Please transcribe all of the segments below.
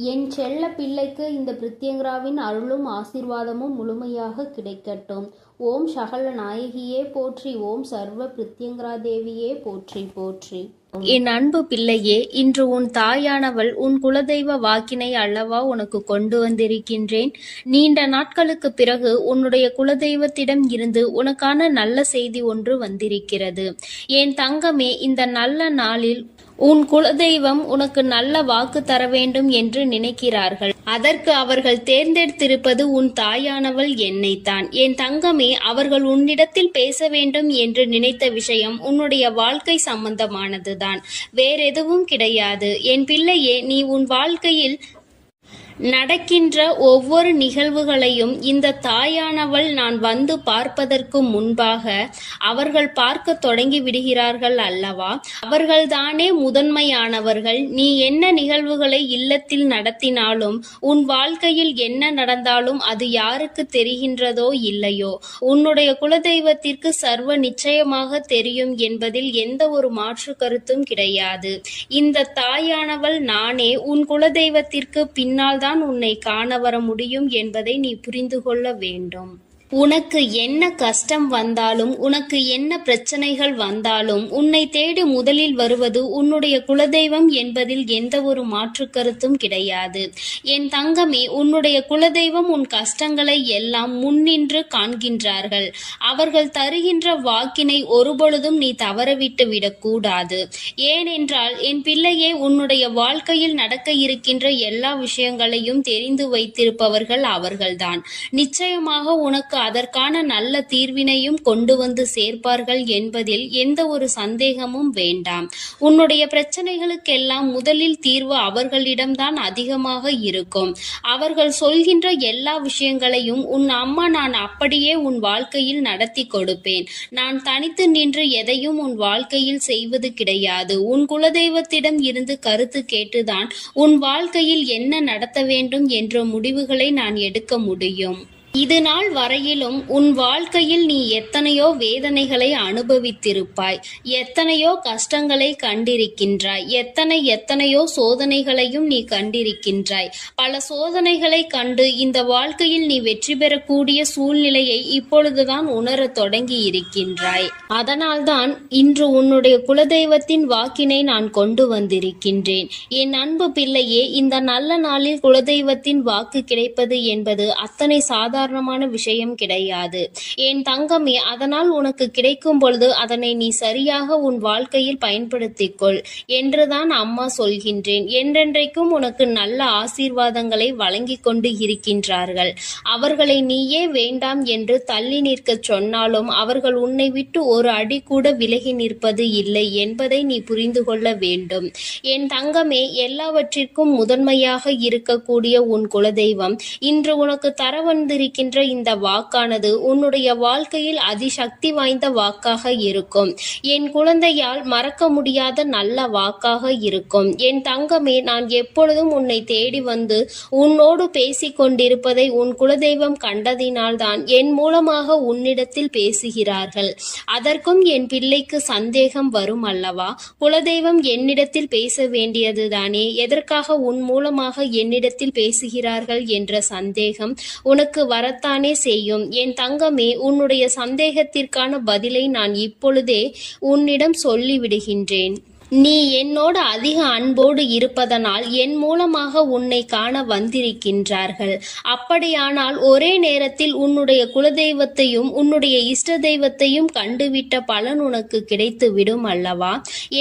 என் செல்ல பிள்ளைக்கு இந்த பிரித்யங்கராவின் அருளும் ஆசீர்வாதமும் முழுமையாக கிடைக்கட்டும். ஓம் சகல நாயகியே போற்றி. ஓம் சர்வ பிரித்யங்கரா தேவியே போற்றி போற்றி. என் அன்பு பிள்ளையே, இன்று உன் தாயானவள் உன் குலதெய்வ வாக்கினை அல்லவா உனக்கு கொண்டு வந்திருக்கின்றேன். நீண்ட நாட்களுக்கு பிறகு உன்னுடைய குலதெய்வத்திடம் இருந்து உனக்கான நல்ல செய்தி ஒன்று வந்திருக்கிறது. என் தங்கமே, இந்த நல்ல நாளில் உன் குலதெய்வம் உனக்கு நல்ல வாக்கு தர வேண்டும் என்று நினைக்கிறார்கள். அதற்கு அவர்கள் தேர்ந்தெடுத்திருப்பது உன் தாயானவள் என்னைத்தான். என் தங்கமே, அவர்கள் உன்னிடத்தில் பேச வேண்டும் என்று நினைத்த விஷயம் உன்னுடைய வாழ்க்கை சம்பந்தமானதுதான், வேறெதுவும் கிடையாது. என் பிள்ளையே, நீ உன் வாழ்க்கையில் நடக்கின்ற ஒவ்வொரு நிகழ்வுகளையும் இந்த தாயானவள் நான் வந்து பார்ப்பதற்கு முன்பாக அவர்கள் பார்க்க தொடங்கி விடுகிறார்கள் அல்லவா? அவர்கள்தானே முதன்மையானவர்கள். நீ என்ன நிகழ்வுகளை இல்லத்தில் நடத்தினாலும், உன் வாழ்க்கையில் என்ன நடந்தாலும் அது யாருக்கு தெரிகின்றதோ இல்லையோ, உன்னுடைய குலதெய்வத்திற்கு சர்வ நிச்சயமாக தெரியும் என்பதில் எந்த ஒரு மாற்று கருத்தும் கிடையாது. இந்த தாயானவள் நானே உன் குலதெய்வத்திற்கு பின்னால் உன்னை காண வர முடியும் என்பதை நீ புரிந்து கொள்ள வேண்டும். உனக்கு என்ன கஷ்டம் வந்தாலும், உனக்கு என்ன பிரச்சனைகள் வந்தாலும், உன்னை தேடி முதலில் வருவது உன்னுடைய குலதெய்வம் என்பதில் எந்த ஒரு மாற்று கருத்தும் கிடையாது. என் தங்கமே, உன்னுடைய குலதெய்வம் உன் கஷ்டங்களை எல்லாம் முன்னின்று காண்கின்றார்கள். அவர்கள் தருகின்ற வாக்கினை ஒருபொழுதும் நீ தவறவிட்டு விடக்கூடாது. ஏனென்றால் என் பிள்ளையே, உன்னுடைய வாழ்க்கையில் நடக்க இருக்கின்ற எல்லா விஷயங்களையும் தெரிந்து வைத்திருப்பவர்கள் அவர்கள்தான். நிச்சயமாக உனக்கு அதற்கான நல்ல தீர்வினையும் கொண்டு வந்து சேர்ப்பார்கள் என்பதில் எந்த ஒரு சந்தேகமும் வேண்டாம். உன்னுடைய பிரச்சனைகளுக்கெல்லாம் முதலில் தீர்வு அவர்களிடம்தான் அதிகமாக இருக்கும். அவர்கள் சொல்கின்ற எல்லா விஷயங்களையும் உன் அம்மா நான் அப்படியே உன் வாழ்க்கையில் நடத்தி கொடுப்பேன். நான் தனித்து நின்று எதையும் உன் வாழ்க்கையில் செய்வது கிடையாது. உன் குலதெய்வத்திடம் இருந்து கருத்து கேட்டுதான் உன் வாழ்க்கையில் என்ன நடத்த வேண்டும் என்ற முடிவுகளை நான் எடுக்க முடியும். இது நாள் வரையிலும் உன் வாழ்க்கையில் நீ எத்தனையோ வேதனைகளை அனுபவித்திருப்பாய், எத்தனையோ கஷ்டங்களை கண்டிருக்கின்றாய், எத்தனையோ சோதனைகளையும் நீ கண்டிருக்கின்றாய். பல சோதனைகளை கண்டு இந்த வாழ்க்கையில் நீ வெற்றி பெறக்கூடிய சூழ்நிலையை இப்பொழுதுதான் உணர தொடங்கி இருக்கின்றாய். அதனால்தான் இன்று உன்னுடைய குலதெய்வத்தின் வாக்கினை நான் கொண்டு வந்திருக்கின்றேன். என் அன்பு பிள்ளையே, இந்த நல்ல நாளில் குலதெய்வத்தின் வாக்கு கிடைப்பது என்பது அத்தனை சாதாரணமான விஷயம் கிடையாது. என் தங்கமே, அதனால் உனக்கு கிடைக்கும் பொழுது அதனை நீ சரியாக உன் வாழ்க்கையில் பயன்படுத்திக்கொள் என்றுதான் அம்மா சொல்கின்றேன். என்றென்றைக்கும் உனக்கு நல்ல ஆசீர்வாதங்களை வழங்கி கொண்டு இருக்கின்றார்கள். அவர்களை நீயே வேண்டாம் என்று தள்ளி நிற்க சொன்னாலும் அவர்கள் உன்னை விட்டு ஒரு அடி கூட விலகி நிற்பது இல்லை என்பதை நீ புரிந்து கொள்ள வேண்டும். என் தங்கமே, எல்லாவற்றிற்கும் முதன்மையாக இருக்கக்கூடிய உன் குலதெய்வம் இன்று உனக்கு தர வந்திருக்கின்ற இந்த வாக்கானது உன்னுடைய வாழ்க்கையில் அதிசக்தி வாய்ந்த வாக்காக இருக்கும். என் குழந்தையால் மறக்க முடியாத நல்ல வாக்காக இருக்கும். என் தங்கமே, நான் எப்பொழுதும் உன்னை தேடி வந்து உன்னோடு பேசிக் கொண்டிருப்பதை உன் குலதெய்வம் கண்டதினால்தான் என் மூலமாக உன்னிடத்தில் பேசுகிறார்கள். அதற்கும் என் பிள்ளைக்கு சந்தேகம் வரும் அல்லவா? குலதெய்வம் என்னிடத்தில் பேச வேண்டியதுதானே, எதற்காக உன் மூலமாக என்னிடத்தில் பேசுகிறார்கள் என்ற சந்தேகம் உனக்கு வரத்தானே செய்யும். என் தங்கமே, உன்னுடைய சந்தேகத்திற்கான பதிலை நான் இப்பொழுதே உன்னிடம் சொல்லிவிடுகின்றேன். நீ என்னோடு அதிக அன்போடு இருப்பதனால் என் மூலமாக உன்னை காண வந்திருக்கின்றார்கள். அப்படியானால் ஒரே நேரத்தில் உன்னுடைய குலதெய்வத்தையும் உன்னுடைய இஷ்ட தெய்வத்தையும் கண்டுவிட்ட பலன் உனக்கு கிடைத்து விடும் அல்லவா?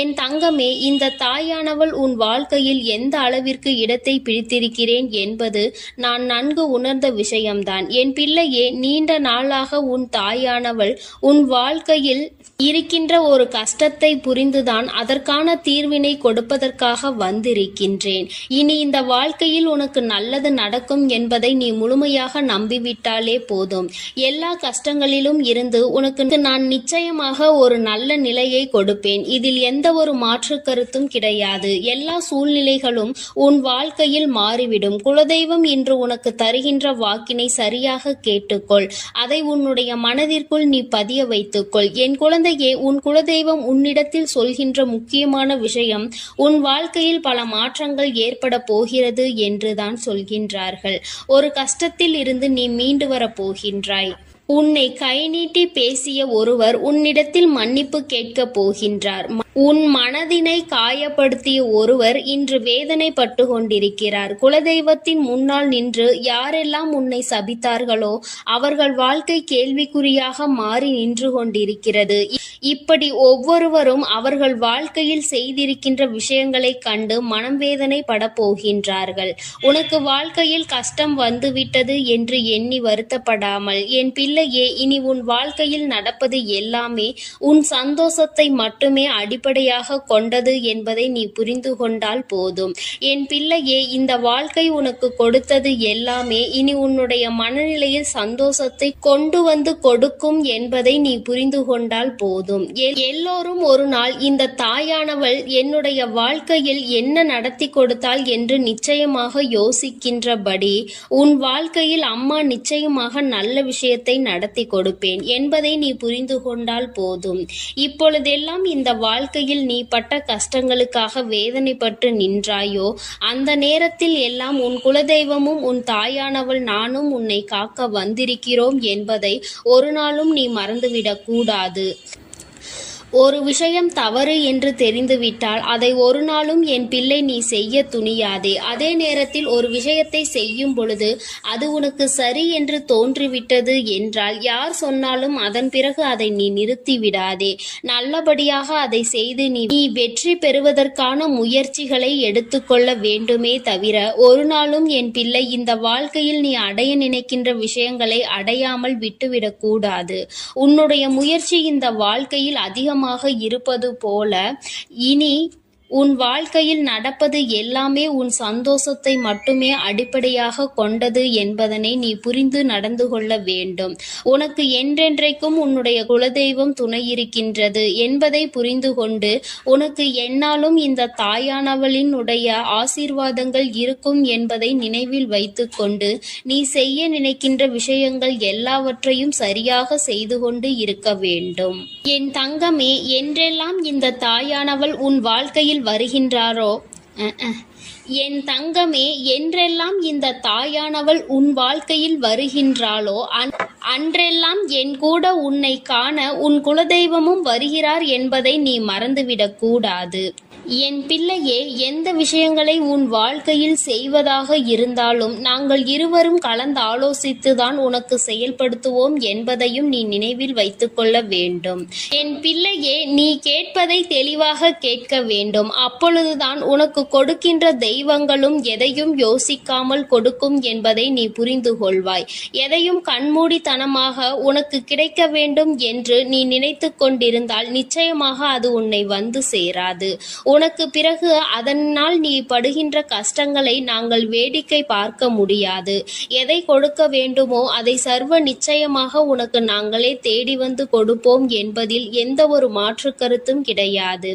என் தங்கமே, இந்த தாயானவள் உன் வாழ்க்கையில் எந்த அளவிற்கு இடத்தை பிடித்திருக்கிறேன் என்பது நான் நன்கு உணர்ந்த விஷயம்தான். என் பிள்ளையே, நீண்ட நாளாக உன் தாயானவள் உன் வாழ்க்கையில் இருக்கின்ற ஒரு கஷ்டத்தை புரிந்துதான் அதற்கான தீர்வினை கொடுப்பதற்காக வந்திருக்கின்றேன். இனி இந்த வாழ்க்கையில் உனக்கு நல்லது நடக்கும் என்பதை நீ முழுமையாக நம்பிவிட்டாலே போதும். எல்லா கஷ்டங்களிலும் இருந்து உனக்கு நான் நிச்சயமாக ஒரு நல்ல நிலையை கொடுப்பேன். இதில் எந்த ஒரு மாற்று கருத்தும் கிடையாது. எல்லா சூழ்நிலைகளும் உன் வாழ்க்கையில் மாறிவிடும். குலதெய்வம் இன்று உனக்கு தருகின்ற வாக்கினை சரியாக கேட்டுக்கொள். அதை உன்னுடைய மனதிற்குள் நீ பதிய வைத்துக்கொள். என் குழந்தையே, உன் குலதெய்வம் உன்னிடத்தில் சொல்கின்ற முக்கியமான முக்கியமான விஷயம், உன் வாழ்க்கையில் பல மாற்றங்கள் ஏற்பட போகிறது என்றுதான் சொல்கின்றார்கள். ஒரு கஷ்டத்தில் இருந்து நீ மீண்டு வரப் போகின்றாய். உன்னை கை நீட்டி பேசிய ஒருவர் உன்னிடத்தில் மன்னிப்பு கேட்கப் போகின்றார். உன் மனதினை காயப்படுத்திய ஒருவர் இன்று வேதனைப்பட்டு கொண்டிருக்கிறார். குலதெய்வத்தின் முன்னால் நின்று யாரெல்லாம் உன்னை சபித்தார்களோ அவர்கள் வாழ்க்கை கேள்விக்குறியாக மாறி நின்று கொண்டிருக்கிறது. இப்படி ஒவ்வொருவரும் அவர்கள் வாழ்க்கையில் செய்திருக்கின்ற விஷயங்களை கண்டு மனம் வேதனைப்பட போகின்றார்கள். உனக்கு வாழ்க்கையில் கஷ்டம் வந்துவிட்டது என்று எண்ணி வருத்தப்படாமல், என் பிள்ளையே, இனி உன் வாழ்க்கையில் நடப்பது எல்லாமே உன் சந்தோஷத்தை மட்டுமே அடிப்படையாக கொண்டது என்பதை நீ புரிந்து கொண்டால் போதும். என் பிள்ளையே, இந்த வாழ்க்கை உனக்கு கொடுத்தது எல்லாமே இனி உன்னுடைய மனநிலையில் சந்தோஷத்தை கொண்டு வந்து கொடுக்கும் என்பதை நீ புரிந்து கொண்டால் போதும். எல்லோரும் ஒரு நாள் இந்த தாயானவள் என்னுடைய வாழ்க்கையில் என்ன நடத்தி கொடுத்தாள் என்று நிச்சயமாக யோசிக்கின்றபடி உன் வாழ்க்கையில் அம்மா நிச்சயமாக நல்ல விஷயத்தை நடத்தி கொடுப்பேன் என்பதை நீ புரிந்து கொண்டால் போதும். இப்பொழுதெல்லாம் இந்த வாழ்க்கையில் நீ பட்ட கஷ்டங்களுக்காக வேதனைப்பட்டு நின்றாயோ, அந்த நேரத்தில் எல்லாம் உன் குலதெய்வமும் உன் தாயானவள் நானும் உன்னை காக்க வந்திருக்கிறோம் என்பதை ஒரு நாளும் நீ மறந்துவிடக் கூடாது. ஒரு விஷயம் தவறு என்று தெரிந்துவிட்டால் அதை ஒரு நாளும் என் பிள்ளை நீ செய்ய துணியாதே. அதே நேரத்தில் ஒரு விஷயத்தை செய்யும் பொழுது அது உனக்கு சரி என்று தோன்றிவிட்டது என்றால் யார் சொன்னாலும் அதன் பிறகு அதை நீ நிறுத்தி விடாதே. நல்லபடியாக அதை செய்து நீ வெற்றி பெறுவதற்கான முயற்சிகளை எடுத்துக்கொள்ள வேண்டுமே தவிர ஒரு நாளும் என் பிள்ளை இந்த வாழ்க்கையில் நீ அடைய நினைக்கின்ற விஷயங்களை அடையாமல் விட்டுவிடக் கூடாது. உன்னுடைய முயற்சி இந்த வாழ்க்கையில் அதிகமாக இருப்பது போல இனி உன் வாழ்க்கையில் நடப்பது எல்லாமே உன் சந்தோஷத்தை மட்டுமே அடிப்படையாக கொண்டது என்பதனை நீ புரிந்து நடந்து கொள்ள வேண்டும். உனக்கு என்றென்றைக்கும் உன்னுடைய குலதெய்வம் துணை இருக்கின்றது என்பதை புரிந்து கொண்டு உனக்கு எந்நாளும் இந்த தாயானவளினுடைய ஆசீர்வாதங்கள் இருக்கும் என்பதை நினைவில் வைத்துக்கொண்டு நீ செய்ய நினைக்கின்ற விஷயங்கள் எல்லாவற்றையும் சரியாக செய்து கொண்டு இருக்க வேண்டும். என் தங்கமே, என்றெல்லாம் இந்த தாயானவள் உன் வாழ்க்கையில் வருகின்றாரோ என் தங்கமே, என்றெல்லாம் இந்த தாயானவள் உன் வாழ்க்கையில் வருகின்றாளோ அன்றெல்லாம் என் கூட உன்னை காண உன் குலதெய்வமும் வருகிறார் என்பதை நீ மறந்துவிடக் கூடாது. என் பிள்ளையே, எந்த விஷயங்களை உன் வாழ்க்கையில் செய்வதாக இருந்தாலும் நாங்கள் இருவரும் கலந்து ஆலோசித்துதான் உனக்கு செயல்படுத்துவோம் என்பதையும் நீ நினைவில் வைத்துக்கொள்ள வேண்டும். என் பிள்ளையே, நீ கேட்பதை தெளிவாக கேட்க வேண்டும். அப்பொழுதுதான் உனக்கு கொடுக்கின்ற தெய்வங்களும் எதையும் யோசிக்காமல் கொடுக்கும் என்பதை நீ புரிந்து கொள்வாய். எதையும் கண்மூடித்தனமாக உனக்கு கிடைக்க வேண்டும் என்று நீ நினைத்து கொண்டிருந்தால் நிச்சயமாக அது உன்னை வந்து சேராது. உனக்கு பிறகு அதனால் நீ படுகின்ற கஷ்டங்களை நாங்கள் வேடிக்கை பார்க்க முடியாது. எதை கொடுக்க வேண்டுமோ அதை சர்வ நிச்சயமாக உனக்கு நாங்களே தேடி வந்து கொடுப்போம் என்பதில் எந்த ஒரு மாற்று கருத்தும் கிடையாது.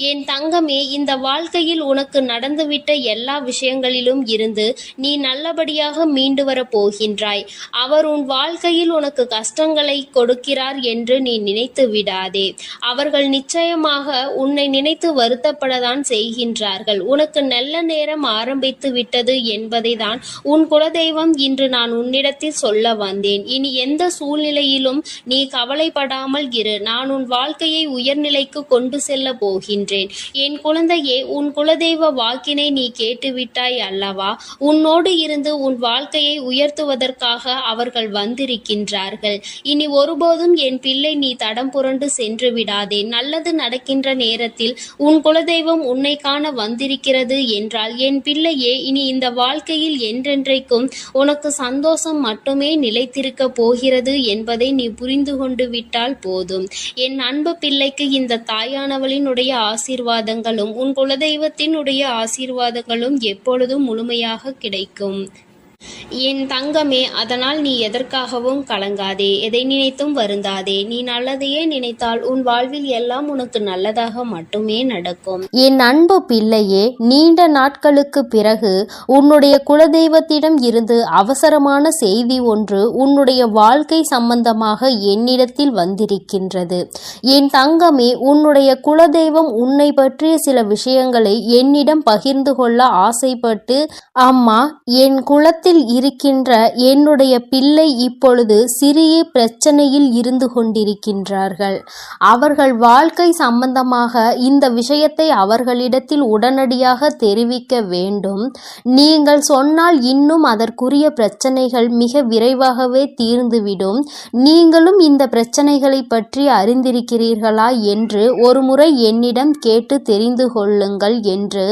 என் தங்கமே, இந்த வாழ்க்கையில் உனக்கு நடந்துவிட்ட எல்லா விஷயங்களிலும் இருந்து நீ நல்லபடியாக மீண்டு வரப் போகின்றாய். அவர் உன் வாழ்க்கையில் உனக்கு கஷ்டங்களை கொடுக்கிறார் என்று நீ நினைத்து விடாதே. அவர்கள் நிச்சயமாக உன்னை நினைத்து வருத்தப்படதான் செய்கின்றார்கள். உனக்கு நல்ல நேரம் ஆரம்பித்து விட்டது என்பதை தான் உன் குலதெய்வம் இன்று நான் உன்னிடத்தில் சொல்ல வந்தேன். இனி எந்த சூழ்நிலையிலும் நீ கவலைப்படாமல் இரு. நான் உன் வாழ்க்கையை உயர்நிலைக்கு கொண்டு செல்ல போகின்றேன். என் குழந்தையே, உன் குலதெய்வ வாக்கினை நீ கேட்டுவிட்டாய் அல்லவா? உன்னோடு இருந்து உன் வாழ்க்கையை உயர்த்துவதற்காக அவர்கள் வந்திருக்கின்றார்கள். இனி ஒருபோதும் என் பிள்ளை நீ தடம் புரண்டு சென்று விடாதே. நல்லது நடக்கின்ற நேரத்தில் உன் குலதெய்வம் உன்னை காண வந்திருக்கிறது என்றால் என் பிள்ளையே, இனி இந்த வாழ்க்கையில் என்றென்றைக்கும் உனக்கு சந்தோஷம் மட்டுமே நிலைத்திருக்க போகிறது என்பதை நீ புரிந்து கொண்டு விட்டால் போதும். என் அன்பு பிள்ளைக்கு இந்த தாயானவளினுடைய ஆசீர்வாதங்களும் உன் குலதெய்வத்தினுடைய ஆசீர்வாதங்களும் எப்பொழுதும் முழுமையாக கிடைக்கும். என் தங்கமே, அதனால் நீ எதற்காகவும் கலங்காதே, எதை நினைத்தும் வருந்தாதே. நீ நல்லதையே நினைத்தால் உன் வாழ்வில் எல்லாம் உனக்கு நல்லதாக மட்டுமே நடக்கும். என் அன்பு பிள்ளையே, நீண்ட நாட்களுக்கு பிறகு உன்னுடைய குலதெய்வத்திடம் இருந்து அவசரமான செய்தி ஒன்று உன்னுடைய வாழ்க்கை சம்பந்தமாக என்னிடத்தில் வந்திருக்கின்றது. என் தங்கமே, உன்னுடைய குலதெய்வம் உன்னை பற்றிய சில விஷயங்களை என்னிடம் பகிர்ந்து கொள்ள ஆசைப்பட்டு, அம்மா, என் குலத்தில் இருக்கின்ற என்னுடைய பிள்ளை இப்பொழுது சிறிய பிரச்சனையில் இருந்து கொண்டிருக்கின்றார்கள். அவர்கள் வாழ்க்கை சம்பந்தமாக இந்த விஷயத்தை அவர்களிடத்தில் உடனடியாக தெரிவிக்க வேண்டும். நீங்கள் சொன்னால் இன்னும் அதற்குரிய பிரச்சனைகள் மிக விரைவாகவே தீர்ந்துவிடும். நீங்களும் இந்த பிரச்சனைகளை பற்றி அறிந்திருக்கிறீர்களா என்று ஒருமுறை என்னிடம் கேட்டு தெரிந்து கொள்ளுங்கள் என்று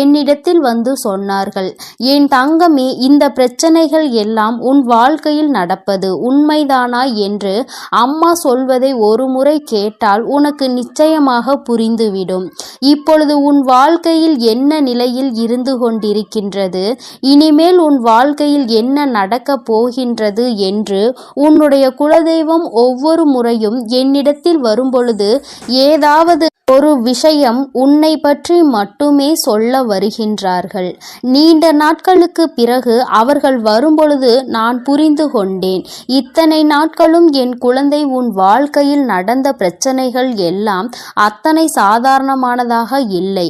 என்னிடத்தில் வந்து சொன்னார்கள். என் தங்கமே, இந்த பிரச்சனைகள் எல்லாம் உன் வாழ்க்கையில் நடப்பது உண்மைதானா என்று அம்மா சொல்வதை ஒருமுறை கேட்டால் உனக்கு நிச்சயமாக புரிந்துவிடும். இப்பொழுது உன் வாழ்க்கையில் என்ன நிலையில் இருந்து கொண்டிருக்கின்றது, இனிமேல் உன் வாழ்க்கையில் என்ன நடக்கப் போகின்றது என்று உன்னுடைய குலதெய்வம் ஒவ்வொரு முறையும் என்னிடத்தில் வரும்பொழுது ஏதாவது ஒரு விஷயம் உன்னை பற்றி மட்டுமே சொல்ல வருகின்றார்கள். நீண்ட நாட்களுக்கு பிறகு அவர்கள் வரும்பொழுது நான் புரிந்து கொண்டேன். இத்தனை நாட்களும் என் குழந்தை உன் வாழ்க்கையில் நடந்த பிரச்சனைகள் எல்லாம் அத்தனை சாதாரணமானதாக இல்லை.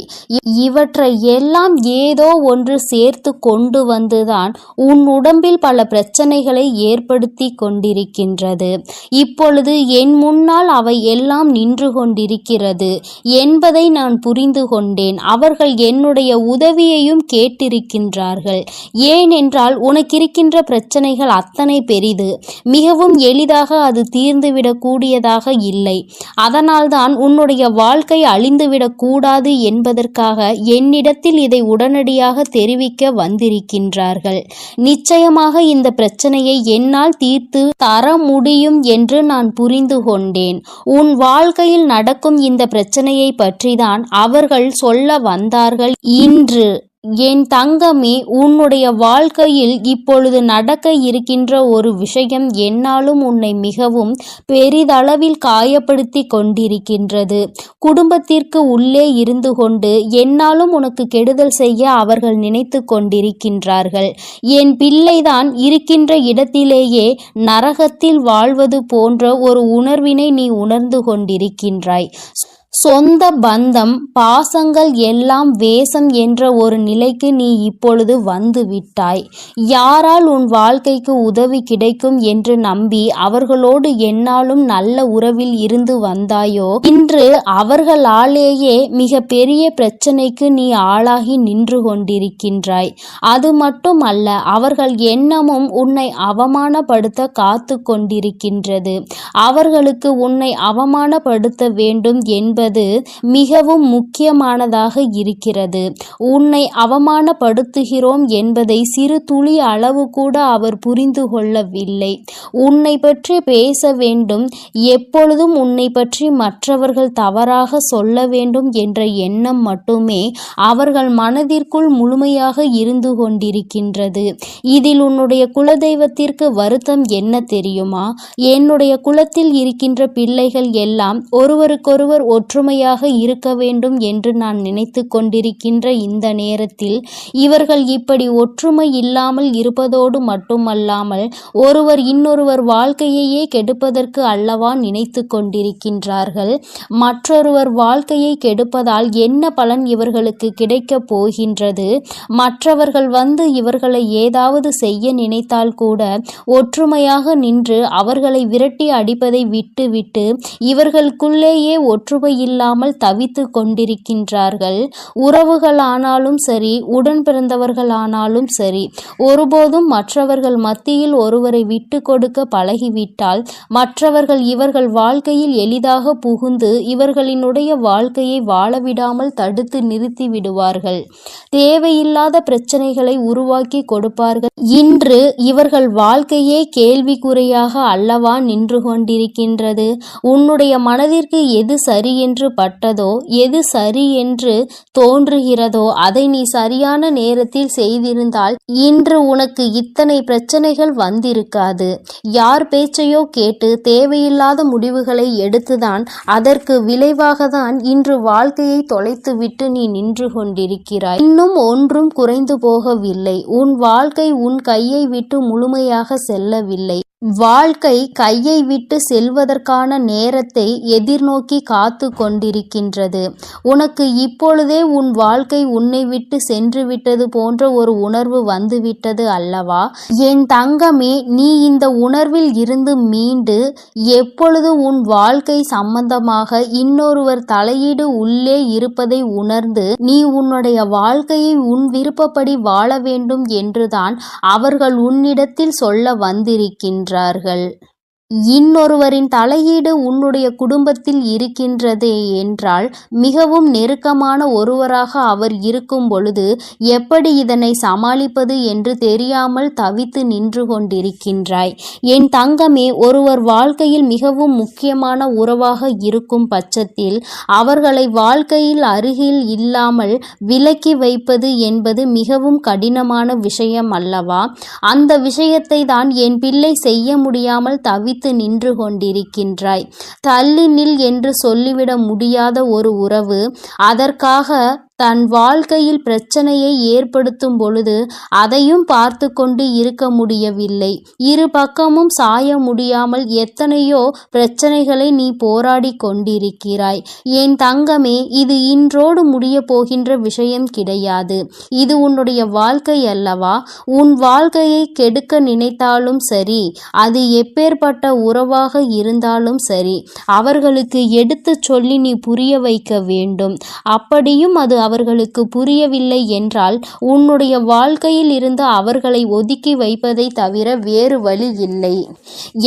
இவற்றை எல்லாம் ஏதோ ஒன்று சேர்த்து கொண்டு வந்துதான் உன் உடம்பில் பல பிரச்சனைகளை ஏற்படுத்தி கொண்டிருக்கின்றது. இப்பொழுது என் முன்னால் அவை எல்லாம் நின்று கொண்டிருக்கிறது என்பதை நான் புரிந்து கொண்டேன். அவர்கள் என்னுடைய உதவியையும் கேட்டிருக்கின்றார்கள். ஏனென்றால் உனக்கிருக்கின்ற பிரச்சனைகள் அத்தனை பெரிது. மிகவும் எளிதாக அது தீர்ந்துவிடக் கூடியதாக இல்லை. அதனால்தான் உன்னுடைய வாழ்க்கை அழிந்துவிடக் கூடாது என்பதற்காக என்னிடத்தில் இதை உடனடியாக தெரிவிக்க வந்திருக்கின்றார்கள். நிச்சயமாக இந்த பிரச்சனையை என்னால் தீர்த்து தர முடியும் என்று நான் புரிந்து கொண்டேன். உன் வாழ்க்கையில் நடக்கும் இந்த பிரச்சனையை பற்றிதான் அவர்கள் சொல்ல வந்தார்கள் இன்று. என் தங்கமே, உன்னுடைய வாழ்க்கையில் இப்பொழுது நடக்க இருக்கின்ற ஒரு விஷயம் என்னாலும் உன்னை மிகவும் பெரிதளவில் காயப்படுத்தி கொண்டிருக்கின்றது. குடும்பத்திற்கு உள்ளே இருந்து கொண்டு என்னாலும் உனக்கு கெடுதல் செய்ய அவர்கள் நினைத்து கொண்டிருக்கின்றார்கள். என் பிள்ளைதான் இருக்கின்ற இடத்திலேயே நரகத்தில் வாழ்வது போன்ற ஒரு உணர்வினை நீ உணர்ந்து கொண்டிருக்கின்றாய். சொந்த பந்தம், பாசங்கள் எல்லாம் வேஷம் என்ற ஒரு நிலைக்கு நீ இப்பொழுது வந்து விட்டாய். யாரால் உன் வாழ்க்கைக்கு உதவி கிடைக்கும் என்று நம்பி அவர்களோடு என்னாலும் நல்ல உறவில் இருந்து வந்தாயோ, இன்று அவர்களாலேயே மிக பெரிய பிரச்சனைக்கு நீ ஆளாகி நின்று கொண்டிருக்கின்றாய். அது மட்டுமல்ல, அவர்கள் எண்ணமும் உன்னை அவமானப்படுத்த காத்து கொண்டிருக்கின்றது. அவர்களுக்கு உன்னை அவமானப்படுத்த வேண்டும் என்பது மிகவும் முக்கியமானதாக இருக்கிறது. உன்னை அவமானப்படுத்துகிறோம் என்பதை சிறு துளி அளவு கூட அவர் புரிந்து கொள்ளவில்லை. உன்னை பற்றி பேச வேண்டும், எப்பொழுதும் உன்னை பற்றி மற்றவர்கள் தவறாக சொல்ல வேண்டும் என்ற எண்ணம் மட்டுமே அவர்கள் மனதிற்குள் முழுமையாக இருந்து கொண்டிருக்கின்றது. இதில் உன்னுடைய குலதெய்வத்திற்கு வருத்தம் என்ன தெரியுமா? என்னுடைய குலத்தில் இருக்கின்ற பிள்ளைகள் எல்லாம் ஒருவருக்கொருவர் ஒற்றுமையாக இருக்க வேண்டும் என்று நான் நினைத்து கொண்டிருக்கின்ற இந்த நேரத்தில் இவர்கள் இப்படி ஒற்றுமை இல்லாமல் இருப்பதோடு மட்டுமல்லாமல் ஒருவர் இன்னொருவர் வாழ்க்கையையே கெடுப்பதற்கு அல்லவா நினைத்து கொண்டிருக்கின்றார்கள். மற்றொருவர் வாழ்க்கையை கெடுப்பதால் என்ன பலன் இவர்களுக்கு கிடைக்கப் போகின்றது? மற்றவர்கள் வந்து இவர்களை ஏதாவது செய்ய நினைத்தால் கூட ஒற்றுமையாக நின்று அவர்களை விரட்டி அடிப்பதை விட்டுவிட்டு இவர்களுக்குள்ளேயே ஒற்றுமை இல்லாமல் தவித்து கொண்டிருக்கின்றார்கள். உறவுகளானாலும் சரி, உடன் பிறந்தவர்களானாலும் சரி, ஒருபோதும் மற்றவர்கள் மத்தியில் ஒருவரை விட்டு கொடுக்க பழகிவிட்டால் மற்றவர்கள் இவர்கள் வாழ்க்கையில் எளிதாக புகுந்து இவர்களினுடைய வாழ்க்கையை வாழவிடாமல் தடுத்து நிறுத்தி விடுவார்கள். தேவையில்லாத பிரச்சனைகளை உருவாக்கி கொடுப்பார்கள். இன்று இவர்கள் வாழ்க்கையே கேள்விக்குறையாக அல்லவா நின்று கொண்டிருக்கின்றது. உன்னுடைய மனதிற்கு எது சரி என்று பட்டதோ, எது சரி என்று தோன்றுகிறதோ அதை நீ சரியான நேரத்தில் செய்திருந்தால் இன்று உனக்கு இத்தனை பிரச்சனைகள் வந்திருக்காது. யார் பேச்சையோ கேட்டு தேவையில்லாத முடிவுகளை எடுத்துதான் அதற்கு விளைவாகத்தான் இன்று வாழ்க்கையை தொலைத்துவிட்டு நீ நின்று கொண்டிருக்கிறாய். இன்னும் ஒன்றும் குறைந்து போகவில்லை. உன் வாழ்க்கை உன் கையை விட்டு முழுமையாக செல்லவில்லை. வாழ்க்கை கையை விட்டு செல்வதற்கான நேரத்தை எதிர்நோக்கி காத்து கொண்டிருக்கின்றது. உனக்கு இப்பொழுதே உன் வாழ்க்கை உன்னை விட்டு சென்று விட்டது போன்ற ஒரு உணர்வு வந்துவிட்டது அல்லவா? என் தங்கமே, நீ இந்த உணர்வில் இருந்து மீண்டு எப்பொழுது உன் வாழ்க்கை சம்பந்தமாக இன்னொருவர் தலையீடு உள்ளே இருப்பதை உணர்ந்து நீ உன்னுடைய வாழ்க்கையை உன் விருப்பப்படி வாழ வேண்டும் என்றுதான் அவர்கள் உன்னிடத்தில் சொல்ல வந்திருக்கின்றார்கள். இன்னொருவரின் தலையீடு உன்னுடைய குடும்பத்தில் இருக்கின்றதே என்றால் மிகவும் நெருக்கமான ஒருவராக அவர் இருக்கும் பொழுது எப்படி இதனை சமாளிப்பது என்று தெரியாமல் தவித்து நின்று கொண்டிருக்கின்றாய். என் தங்கமே, ஒருவர் வாழ்க்கையில் மிகவும் முக்கியமான உறவாக இருக்கும் பட்சத்தில் அவர்களை வாழ்க்கையில் அருகில் இல்லாமல் விலக்கி வைப்பது என்பது மிகவும் கடினமான விஷயம் அல்லவா? அந்த விஷயத்தை தான் என் பிள்ளை செய்ய முடியாமல் தவித்து நின்று கொண்டிருக்கின்றாய். தள்ளி நில் என்று சொல்லிவிட முடியாத ஒரு உறவு அதற்காக தன் வாழ்க்கையில் பிரச்சனையை ஏற்படுத்தும் பொழுது அதையும் பார்த்து கொண்டு இருக்க முடியவில்லை. இரு பக்கமும் சாய முடியாமல் எத்தனையோ பிரச்சனைகளை நீ போராடி கொண்டிருக்கிறாய். என் தங்கமே, இது இன்றோடு முடிய போகின்ற விஷயம் கிடையாது. இது உன்னுடைய வாழ்க்கை அல்லவா? உன் வாழ்க்கையை கெடுக்க நினைத்தாலும் சரி, அது எப்பேற்பட்ட உறவாக இருந்தாலும் சரி, அவர்களுக்கு எடுத்து சொல்லி நீ புரிய வைக்க வேண்டும். அப்படியும் அது அவர்களுக்கு புரியவில்லை என்றால் உன்னுடைய வாழ்க்கையில் இருந்து அவர்களை ஒதுக்கி வைப்பதை தவிர வேறு வழி இல்லை.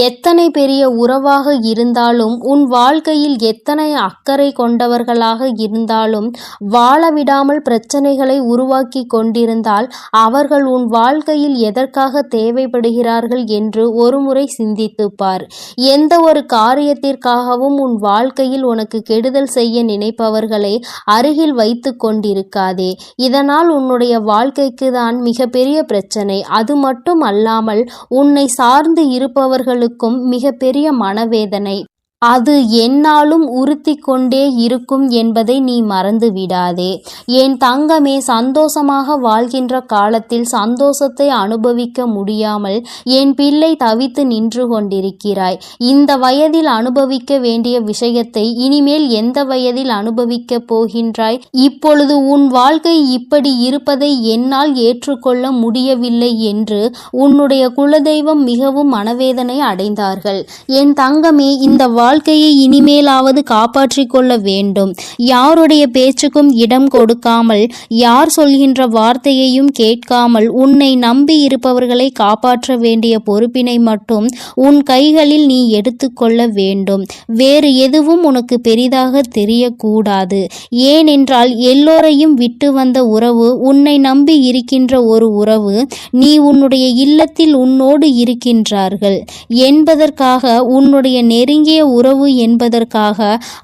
எத்தனை பெரிய உறவாக இருந்தாலும், உன் வாழ்க்கையில் எத்தனை அக்கறை கொண்டவர்களாக இருந்தாலும் வாழவிடாமல் பிரச்சனைகளை உருவாக்கி கொண்டிருந்தால் அவர்கள் உன் வாழ்க்கையில் எதற்காக தேவைப்படுகிறார்கள் என்று ஒருமுறை சிந்தித்துப் பார். எந்த ஒரு காரியத்திற்காகவும் உன் வாழ்க்கையில் உனக்கு கெடுதல் செய்ய நினைப்பவர்களை அருகில் வைத்து கொண்டிருக்காதே. இதனால் உன்னுடைய வாழ்க்கைக்கு தான் மிகப்பெரிய பிரச்சனை. அது மட்டும் அல்லாமல் உன்னை சார்ந்து இருப்பவர்களுக்கும் மிகப்பெரிய மனவேதனை. அது எந்நாளும் உறுத்தி கொண்டே இருக்கும் என்பதை நீ மறந்து விடாதே. என் தங்கமே, சந்தோஷமாக வாழ்கின்ற காலத்தில் சந்தோஷத்தை அனுபவிக்க முடியாமல் என் பிள்ளை தவித்து நின்று கொண்டிருக்கிறாய். இந்த வயதில் அனுபவிக்க வேண்டிய விஷயத்தை இனிமேல் எந்த வயதில் அனுபவிக்க போகின்றாய்? இப்பொழுது உன் வாழ்க்கை இப்படி இருப்பதை என்னால் ஏற்றுக்கொள்ள முடியவில்லை என்று உன்னுடைய குலதெய்வம் மிகவும் மனவேதனை அடைந்தார்கள். என் தங்கமே, இந்த வாழ்க்கையை இனிமேலாவது காப்பாற்றிக் கொள்ள வேண்டும். யாருடைய பேச்சுக்கும் இடம் கொடுக்காமல், யார் சொல்கின்ற வார்த்தையையும் கேட்காமல் உன்னை நம்பி இருப்பவர்களை காப்பாற்ற வேண்டிய பொறுப்பினை மட்டும் உன் கைகளில் நீ எடுத்துக்கொள்ள வேண்டும். வேறு எதுவும் உனக்கு பெரிதாக தெரியக்கூடாது. ஏனென்றால் எல்லோரையும் விட்டு வந்த உறவு, உன்னை நம்பி இருக்கின்ற ஒரு உறவு, நீ உன்னுடைய இல்லத்தில் உன்னோடு இருக்கின்றார்கள் என்பதற்காக, உன்னுடைய நெருங்கிய உறவு என்பதற்காக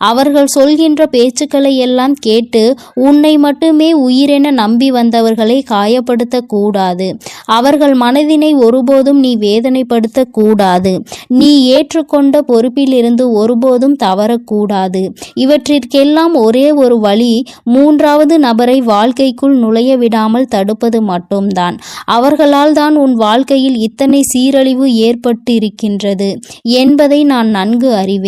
அவர்கள் சொல்கின்ற பேச்சுக்களை எல்லாம் கேட்டு உன்னை மட்டுமே உயிரென நம்பி வந்தவர்களை காயப்படுத்த கூடாது. அவர்கள் மனதினை ஒருபோதும் நீ வேதனைப்படுத்த கூடாது. நீ ஏற்றுக்கொண்ட பொறுப்பிலிருந்து ஒருபோதும் தவறக்கூடாது. இவற்றிற்கெல்லாம் ஒரே ஒரு வழி, மூன்றாவது நபரை வாழ்க்கைக்குள் நுழைய விடாமல் தடுப்பது மட்டும்தான். அவர்களால் தான் உன் வாழ்க்கையில் இத்தனை சீரழிவு ஏற்பட்டிருக்கின்றது என்பதை நான் நன்கு அறிவேன்.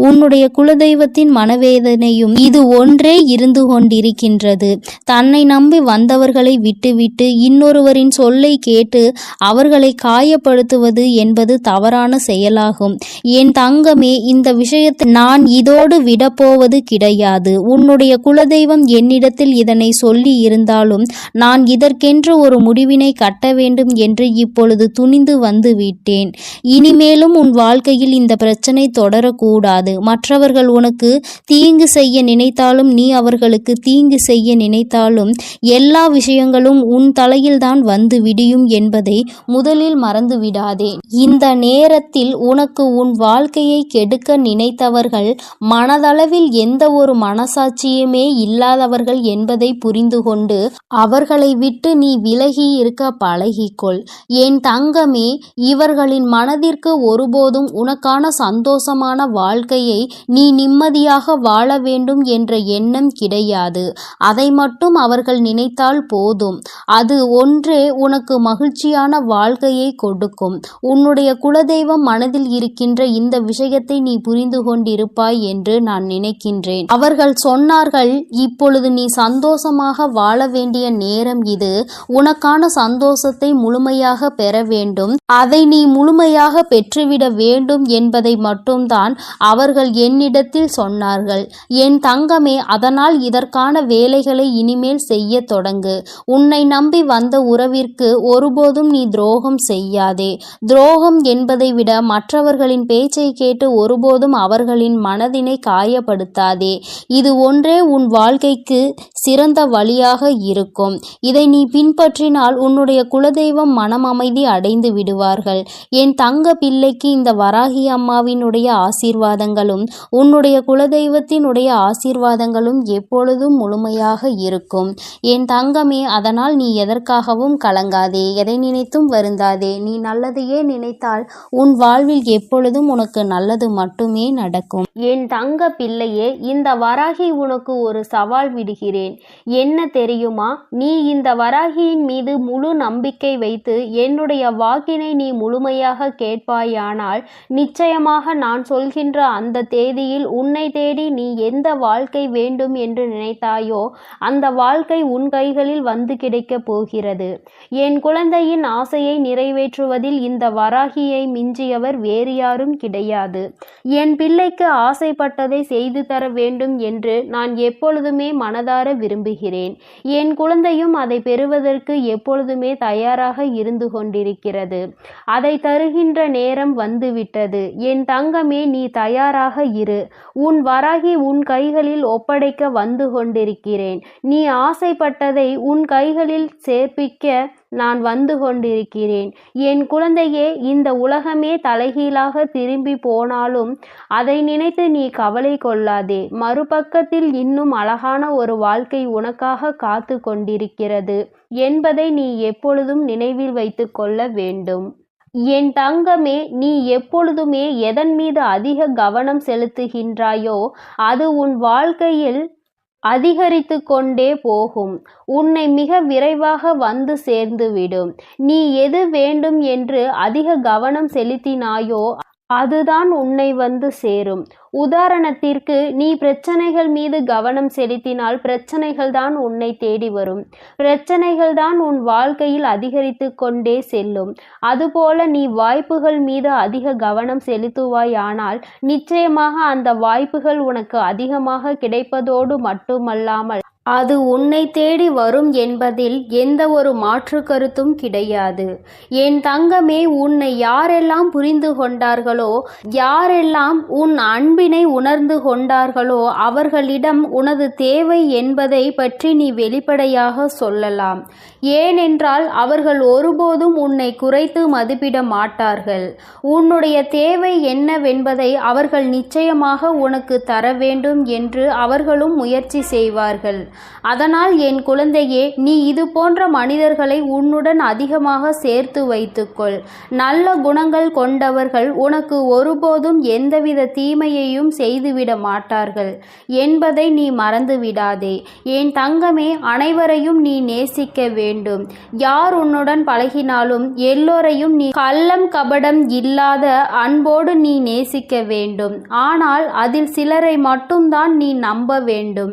உன்னுடைய குலதெய்வத்தின் மனவேதனையும் இது ஒன்றே இருந்து கொண்டிருக்கின்றது. தன்னை நம்பி வந்தவர்களை விட்டுவிட்டு இன்னொருவரின் சொல்லை கேட்டு அவர்களை காயப்படுத்துவது என்பது தவறான செயலாகும். என் தங்கமே, இந்த விஷயத்தை நான் இதோடு விடப்போவது கிடையாது. உன்னுடைய குலதெய்வம் என்னிடத்தில் இதனை சொல்லி இருந்தாலும் நான் இதற்கென்று ஒரு முடிவினை கட்ட வேண்டும் என்று இப்பொழுது துணிந்து வந்து விட்டேன். இனிமேலும் உன் வாழ்க்கையில் இந்த பிரச்சனை தொடரக்கூடாது. மற்றவர்கள் உனக்கு தீங்கு செய்ய நினைத்தாலும், நீ அவர்களுக்கு தீங்கு செய்ய நினைத்தாலும் எல்லா விஷயங்களும் உன் தலையில் தான் வந்து விடியும் முடியும் என்பதை முதலில் மறந்துவிடாதே. இந்த நேரத்தில் உனக்கு உன் வாழ்க்கையை கெடுக்க நினைத்தவர்கள் மனதளவில் எந்த ஒரு மனசாட்சியுமே இல்லாதவர்கள் என்பதை புரிந்து கொண்டு அவர்களை விட்டு நீ விலகி இருக்க பழகிக்கொள். என் தங்கமே, இவர்களின் மனதிற்கு ஒருபோதும் உனக்கான சந்தோஷமான வாழ்க்கையை நீ நிம்மதியாக வாழ வேண்டும் என்ற எண்ணம் கிடையாது. அதை மட்டும் அவர்கள் நினைத்தால் போதும். அது ஒன்றே உனக்கு மகிழ்ச்சியான வாழ்க்கையை கொடுக்கும். உன்னுடைய குலதெய்வம் மனதில் இருக்கின்ற இந்த விஷயத்தை நீ புரிந்து கொண்டிருப்பாய் என்று நான் நினைக்கின்றேன். அவர்கள் சொன்னார்கள், இப்பொழுது நீ சந்தோஷமாக வாழ வேண்டிய நேரம் இது. உனக்கான சந்தோஷத்தை முழுமையாக பெற வேண்டும். அதை நீ முழுமையாக பெற்றுவிட வேண்டும் என்பதை மட்டும்தான் அவர்கள் என்னிடத்தில் சொன்னார்கள். என் தங்கமே, அதனால் இதற்கான வேலைகளை இனிமேல் செய்ய தொடங்கு. உன்னை நம்பி வந்த உறவிற்கு ஒருபோதும் நீ துரோகம் செய்யாதே. துரோகம் என்பதை விட மற்றவர்களின் பேச்சை கேட்டு ஒருபோதும் அவர்களின் மனதினை காயப்படுத்தாதே. இது ஒன்றே உன் வாழ்க்கைக்கு சிறந்த வழியாக இருக்கும். இதை நீ பின்பற்றினால் உன்னுடைய குலதெய்வம் மனம் அமைதி அடைந்து விடுவார்கள். என் தங்க பிள்ளைக்கு இந்த வராகி அம்மாவினுடைய ஆசீர்வாதங்களும் உன்னுடைய குலதெய்வத்தினுடைய ஆசீர்வாதங்களும் எப்பொழுதும் முழுமையாக இருக்கும். என் தங்கமே, அதனால் நீ எதற்காகவும் கலங்காதே, எதை நினைத்தும் வருந்தாதே. நீ நல்லதையே நினைத்தால் உன் வாழ்வில் எப்பொழுதும் உனக்கு நல்லது மட்டுமே நடக்கும். என் தங்க பிள்ளையே, இந்த வராகி உனக்கு ஒரு சவால் விடுகிறேன். என்ன தெரியுமா? நீ இந்த வராகியின் மீது முழு நம்பிக்கை வைத்து என்னுடைய வாக்கினை நீ முழுமையாக கேட்பாயானால் நிச்சயமாக நான் சொல்கின்ற அந்த தேதியில் உன்னை தேடி நீ எந்த வாழ்க்கை வேண்டும் என்று நினைத்தாயோ அந்த வாழ்க்கை உன் கைகளில் வந்து கிடைக்கப் போகிறது. என் குழந்தையின் ஆசையை நிறைவேற்றுவதில் இந்த வராகியை மிஞ்சியவர் வேறு யாரும் கிடையாது. என் பிள்ளைக்கு ஆசைப்பட்டதை செய்து தர வேண்டும் என்று நான் எப்பொழுதுமே மனதார விரும்புகிறேன். என் குழந்தையும் அதை பெறுவதற்கு எப்பொழுதுமே தயாராக இருந்து கொண்டிருக்கிறது. அதை தருகின்ற நேரம் வந்துவிட்டது. என் தங்கமே, நீ தயாராக இரு. உன் வராகி உன் கைகளில் ஒப்படைக்க வந்து கொண்டிருக்கிறேன். நீ ஆசைப்பட்டதை உன் கைகளில் சேர்ப்பிக்க நான் வந்து கொண்டிருக்கிறேன். என் குழந்தையே, இந்த உலகமே தலைகீழாக திரும்பி போனாலும் அதை நினைத்து நீ கவலை கொள்ளாதே. மறுபக்கத்தில் இன்னும் அழகான ஒரு வாழ்க்கை உனக்காக காத்து கொண்டிருக்கிறது என்பதை நீ எப்பொழுதும் நினைவில் வைத்து கொள்ள வேண்டும். என் தங்கமே, நீ எப்பொழுதுமே எதன் மீது அதிக கவனம் செலுத்துகின்றாயோ அது உன் வாழ்க்கையில் அதிகரித்து கொண்டே போகும். உன்னை மிக விரைவாக வந்து சேர்ந்துவிடும். நீ எது வேண்டும் என்று அதிக கவனம் செலுத்தினாயோ அதுதான் உன்னை வந்து சேரும். உதாரணத்திற்கு, நீ பிரச்சனைகள் மீது கவனம் செலுத்தினால் பிரச்சனைகள் தான் உன்னை தேடி வரும். பிரச்சனைகள் தான் உன் வாழ்க்கையில் அதிகரித்து கொண்டே செல்லும். அதுபோல நீ வாய்ப்புகள் மீது அதிக கவனம் செலுத்துவாயானால் நிச்சயமாக அந்த வாய்ப்புகள் உனக்கு அதிகமாக கிடைப்பதோடு மட்டுமல்லாமல் அது உன்னை தேடி வரும் என்பதில் எந்த ஒரு மாற்று கருத்தும் கிடையாது. என் தங்கமே, உன்னை யாரெல்லாம் புரிந்து கொண்டார்களோ, யாரெல்லாம் உன் அன்பினை உணர்ந்து கொண்டார்களோ அவர்களிடம் உனது தேவை என்பதை பற்றி நீ வெளிப்படையாக சொல்லலாம். ஏனென்றால் அவர்கள் ஒருபோதும் உன்னை குறைத்து மதிப்பிட மாட்டார்கள். உன்னுடைய தேவை என்னவென்பதை அவர்கள் நிச்சயமாக உனக்கு தர வேண்டும் என்று அவர்களும் முயற்சி செய்வார்கள். அதனால் என் குழந்தையே, நீ இது போன்ற மனிதர்களை உன்னுடன் அதிகமாக சேர்த்து வைத்துக்கொள். நல்ல குணங்கள் கொண்டவர்கள் உனக்கு ஒருபோதும் எந்தவித தீமையையும் செய்துவிட மாட்டார்கள் என்பதை நீ மறந்து விடாதே. என் தங்கமே, அனைவரையும் நீ நேசிக்க வேண்டும். யார் உன்னுடன் பழகினாலும் எல்லோரையும் நீ கள்ளம் கபடம் இல்லாத அன்போடு நீ நேசிக்க வேண்டும். ஆனால் அதில் சிலரை மட்டும்தான் நீ நம்ப வேண்டும்.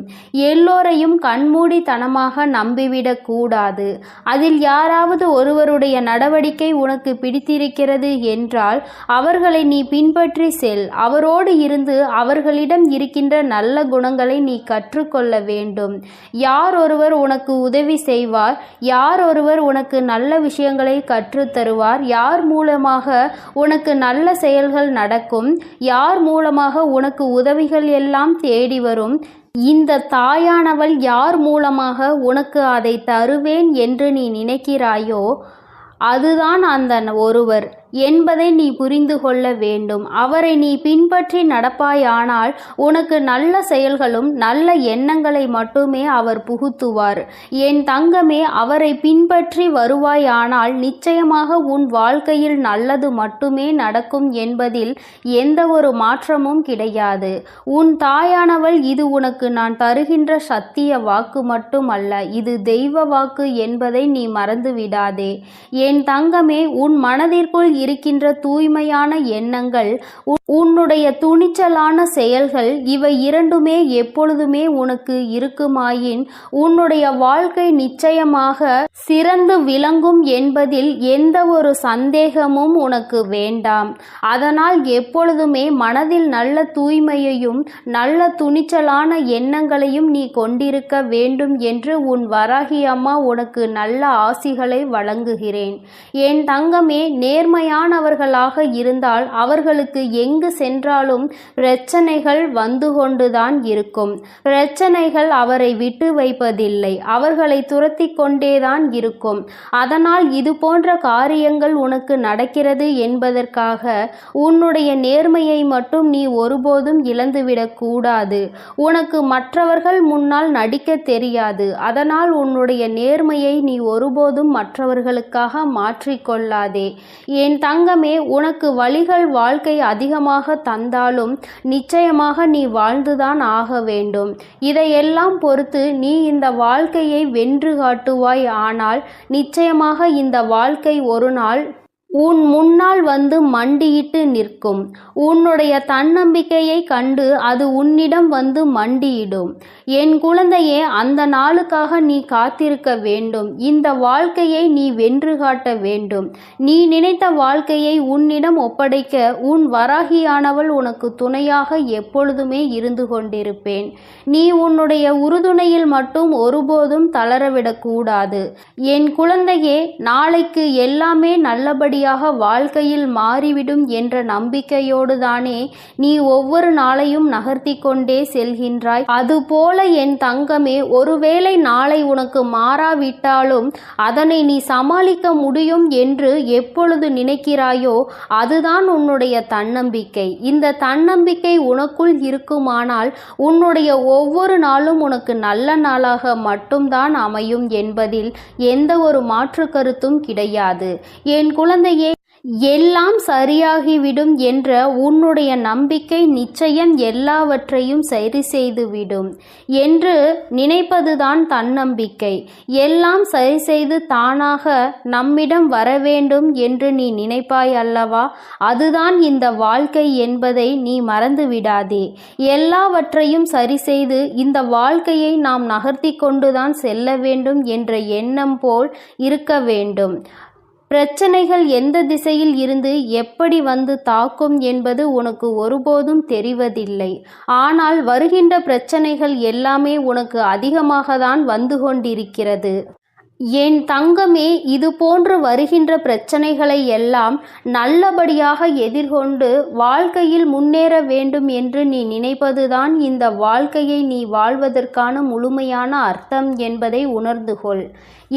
எல்லோரையும் கண்மூடித்தனமாக நம்பிவிடக் கூடாது. அதில் யாராவது ஒருவருடைய நடவடிக்கை உனக்கு பிடித்திருக்கிறது என்றால் அவர்களை நீ பின்பற்றி செல். அவரோடு இருந்து அவர்களிடம் இருக்கின்ற நல்ல குணங்களை நீ கற்றுக்கொள்ள வேண்டும். யார் ஒருவர் உனக்கு உதவி செய்வார், யார் ஒருவர் உனக்கு நல்ல விஷயங்களை கற்றுத்தருவார், யார் மூலமாக உனக்கு நல்ல செயல்கள் நடக்கும், யார் மூலமாக உனக்கு உதவிகள் எல்லாம் தேடி வரும், இந்த தாயானவள் யார் மூலமாக உனக்கு அதை தருவேன் என்று நீ நினைக்கிறாயோ அதுதான் அந்த ஒருவர் என்பதை நீ புரிந்து கொள்ள வேண்டும். அவரை நீ பின்பற்றி நடப்பாயானால் உனக்கு நல்ல செயல்களும் நல்ல எண்ணங்களை மட்டுமே அவர் புகுத்துவார். என் தங்கமே, அவரை பின்பற்றி வருவாயானால் நிச்சயமாக உன் வாழ்க்கையில் நல்லது மட்டுமே நடக்கும் என்பதில் எந்த ஒரு மாற்றமும் கிடையாது. உன் தாயானவள் இது உனக்கு நான் தருகின்ற சத்திய வாக்கு மட்டுமல்ல, இது தெய்வ வாக்கு என்பதை நீ மறந்து விடாதே. என் தங்கமே, உன் மனதிற்குள் இருக்கின்ற தூய்மையான எண்ணங்கள், உன்னுடைய துணிச்சலான செயல்கள், இவை இரண்டுமே எப்பொழுதுமே உனக்கு இருக்குமாயின் உன்னுடைய வாழ்க்கை நிச்சயமாக சிறந்து விளங்கும் என்பதில் எந்த ஒரு சந்தேகமும் உனக்கு வேண்டாம். அதனால் எப்பொழுதுமே மனதில் நல்ல தூய்மையையும் நல்ல துணிச்சலான எண்ணங்களையும் நீ கொண்டிருக்க வேண்டும் என்று உன் வராகி அம்மா உனக்கு நல்ல ஆசிகளை வழங்குகிறேன். என் தங்கமே, நேர்மையானவர்களாக இருந்தால் அவர்களுக்கு எங்கு சென்றாலும் பிரச்சனைகள் வந்து கொண்டுதான் இருக்கும். பிரச்சனைகள் அவரை விட்டு வைப்பதில்லை, அவர்களை துரத்தி கொண்டேதான் இருக்கும். அதனால் இது போன்ற காரியங்கள் உனக்கு நடக்கிறது என்பதற்காக உன்னுடைய நேர்மையை மட்டும் நீ ஒருபோதும் இழந்துவிடக் கூடாது. உனக்கு மற்றவர்கள் முன்னால் நடிக்க தெரியாது. அதனால் உன்னுடைய நேர்மையை நீ ஒருபோதும் மற்றவர்களுக்காக மாற்றிக்கொள்ளாதே. என் தங்கமே, உனக்கு வழிகள் வாழ்க்கை அதிகமாக தந்தாலும் நிச்சயமாக நீ வாழ்ந்துதான் ஆக வேண்டும். இதையெல்லாம் பொறுத்து நீ இந்த வாழ்க்கையை வென்று காட்டுவாய். ஆனால் நிச்சயமாக இந்த வாழ்க்கை ஒரு நாள் உன் முன்னால் வந்து மண்டியிட்டு நிற்கும். உன்னுடைய தன்னம்பிக்கையை கண்டு அது உன்னிடம் வந்து மண்டியிடும். என் குழந்தையே, அந்த நாளுக்காக நீ காத்திருக்க வேண்டும். இந்த வாழ்க்கையை நீ வென்று காட்ட வேண்டும். நீ நினைத்த வாழ்க்கையை உன்னிடம் ஒப்படைக்க உன் வராகியானவள் உனக்கு துணையாக எப்பொழுதுமே இருந்து கொண்டிருப்பேன். நீ உன்னுடைய உறுதுணையில் மட்டும் ஒருபோதும் தளரவிடக்கூடாது. என் குழந்தையே, நாளைக்கு எல்லாமே நல்லபடியாக வாழ்க்கையில் மாறிவிடும் என்ற நம்பிக்கையோடு தானே நீ ஒவ்வொரு நாளையும் நகர்த்தி கொண்டே செல்கின்றாய். அதுபோல என் தங்கமே, ஒருவேளை நாளை உனக்கு மாறாவிட்டாலும் அதனை நீ சமாளிக்க முடியும் என்று எப்பொழுது நினைக்கிறாயோ அதுதான் உன்னுடைய தன்னம்பிக்கை. இந்த தன்னம்பிக்கை உனக்குள் இருக்குமானால் உன்னுடைய ஒவ்வொரு நாளும் உனக்கு நல்ல நாளாக மட்டும்தான் அமையும் என்பதில் எந்த ஒரு மாற்று கருத்தும் கிடையாது. என் குழந்தையே, எல்லாம் சரியாகிவிடும் என்ற உன்னுடைய நம்பிக்கை நிச்சயம் எல்லாவற்றையும் சரி செய்துவிடும் என்று நினைப்பதுதான் தன்னம்பிக்கை. எல்லாம் சரி செய்து தானாக நம்மிடம் வர வேண்டும் என்று நீ நினைப்பாய் அல்லவா? அதுதான் இந்த வாழ்க்கை என்பதை நீ மறந்து விடாதே. எல்லாவற்றையும் சரி செய்து இந்த வாழ்க்கையை நாம் நகர்த்தி கொண்டுதான் செல்ல வேண்டும் என்ற எண்ணம் போல் இருக்க வேண்டும். பிரச்சனைகள் எந்த திசையில் இருந்து எப்படி வந்து தாக்கும் என்பது உனக்கு ஒருபோதும் தெரிவதில்லை. ஆனால் வருகின்ற பிரச்சனைகள் எல்லாமே உனக்கு அதிகமாக தான் வந்து கொண்டிருக்கிறது. என் தங்கமே, இது போன்று வருகின்ற பிரச்சனைகளை எல்லாம் நல்லபடியாக எதிர்கொண்டு வாழ்க்கையில் முன்னேற வேண்டும் என்று நீ நினைப்பதுதான் இந்த வாழ்க்கையை நீ வாழ்வதற்கான முழுமையான அர்த்தம் என்பதை உணர்ந்து கொள்.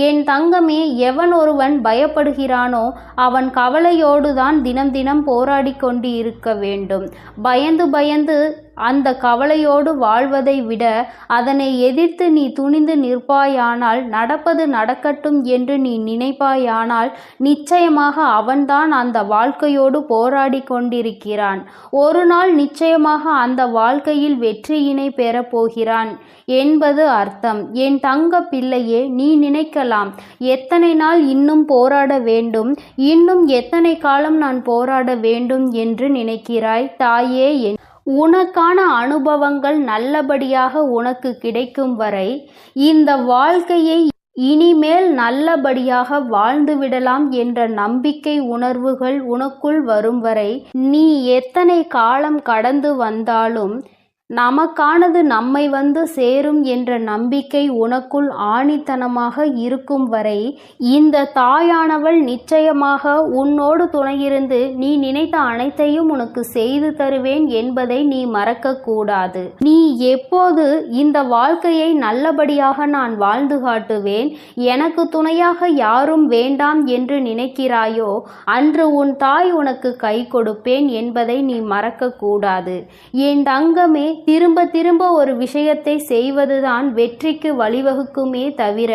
என் தங்கமே, எவன் ஒருவன் பயப்படுகிறானோ அவன் கவலையோடுதான் தினம் தினம் போராடி கொண்டு இருக்க வேண்டும். பயந்து பயந்து அந்த கவலையோடு வாழ்வதை விட அதனை எதிர்த்து நீ துணிந்து நிற்பாயானால், நடப்பது நடக்கட்டும் என்று நீ நினைப்பாயானால் நிச்சயமாக அவன்தான் அந்த வாழ்க்கையோடு போராடி கொண்டிருக்கிறான். ஒரு நாள் நிச்சயமாக அந்த வாழ்க்கையில் வெற்றியினை பெறப்போகிறான் என்பது அர்த்தம். என் தங்க பிள்ளையே, நீ நினைக்கலாம், எத்தனை நாள் இன்னும் போராட வேண்டும், இன்னும் எத்தனை காலம் நான் போராட வேண்டும் என்று நினைக்கிறாய் தாயே. உனக்கான அனுபவங்கள் நல்லபடியாக உனக்கு கிடைக்கும் வரை இந்த வாழ்க்கையை இனிமேல் நல்லபடியாக வாழ்ந்துவிடலாம் என்ற நம்பிக்கை உணர்வுகள் உனக்குள் வரும் வரை நீ எத்தனை காலம் கடந்து வந்தாலும் நமக்கானது நம்மை வந்து சேரும் என்ற நம்பிக்கை உனக்குள் ஆணித்தனமாக இருக்கும் வரை இந்த தாயானவள் நிச்சயமாக உன்னோடு துணையிருந்து நீ நினைத்த அனைத்தையும் உனக்கு செய்து தருவேன் என்பதை நீ மறக்கக்கூடாது. நீ எப்போது இந்த வாழ்க்கையை நல்லபடியாக நான் வாழ்ந்து காட்டுவேன், எனக்கு துணையாக யாரும் வேண்டாம் என்று நினைக்கிறாயோ அன்று உன் தாய் உனக்கு கை கொடுப்பேன் என்பதை நீ மறக்கக்கூடாது. என் தங்கமே, திரும்ப திரும்ப ஒரு விஷயத்தை செய்வதுதான் வெற்றிக்கு வழிவகுக்குமே தவிர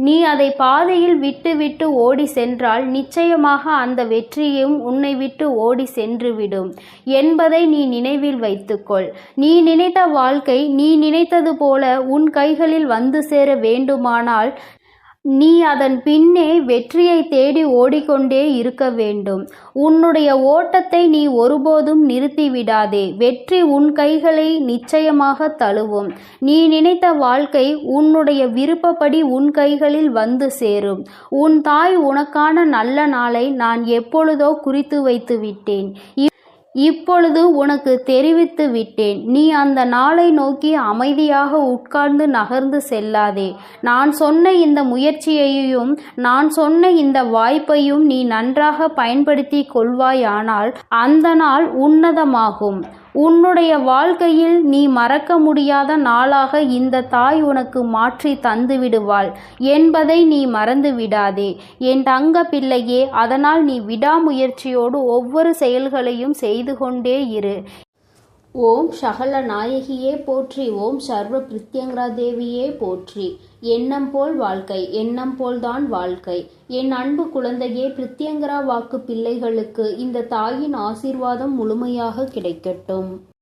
நீ அதை பாதையில் விட்டு விட்டு ஓடி சென்றால் நிச்சயமாக அந்த வெற்றியும் உன்னை விட்டு ஓடி சென்றுவிடும் என்பதை நீ நினைவில் வைத்துக்கொள். நீ நினைத்த வாழ்க்கை நீ நினைத்தது போல உன் கைகளில் வந்து சேர வேண்டுமானால் நீ அதன் பின்னே வெற்றியை தேடி ஓடிக்கொண்டே இருக்க வேண்டும். உன்னுடைய ஓட்டத்தை நீ ஒருபோதும் நிறுத்திவிடாதே. வெற்றி உன் கைகளை நிச்சயமாக தழுவும். நீ நினைத்த வாழ்க்கை உன்னுடைய விருப்பப்படி உன் கைகளில் வந்து சேரும். உன் தாய் உனக்கான நல்ல நாளை நான் எப்பொழுதோ குறித்து வைத்து விட்டேன். இப்பொழுது உனக்கு தெரிவித்து விட்டேன். நீ அந்த நாளை நோக்கி அமைதியாக உட்கார்ந்து நகர்ந்து செல்லாதே. நான் சொன்ன இந்த முயற்சியையும் நான் சொன்ன இந்த வாய்ப்பையும் நீ நன்றாக பயன்படுத்தி கொள்வாயானால் அந்த நாள் உன்னதமாகும். உன்னுடைய வாழ்க்கையில் நீ மறக்க முடியாத நாளாக இந்த தாய் உனக்கு மாற்றி தந்து விடுவாள் என்பதை நீ மறந்து விடாதே என் தங்க பிள்ளையே. அதனால் நீ விடாமுயற்சியோடு ஒவ்வொரு செயல்களையும் செய்து கொண்டே இரு. ஓம் சகல நாயகியே போற்றி. ஓம் சர்வ பிரித்யங்கரா தேவியே போற்றி. எண்ணம் போல் வாழ்க்கை, எண்ணம் போல்தான் வாழ்க்கை. என் அன்பு குழந்தையே, பிரித்யங்கரா வாக்கு பிள்ளைகளுக்கு இந்த தாயின் ஆசீர்வாதம் முழுமையாக கிடைக்கட்டும்.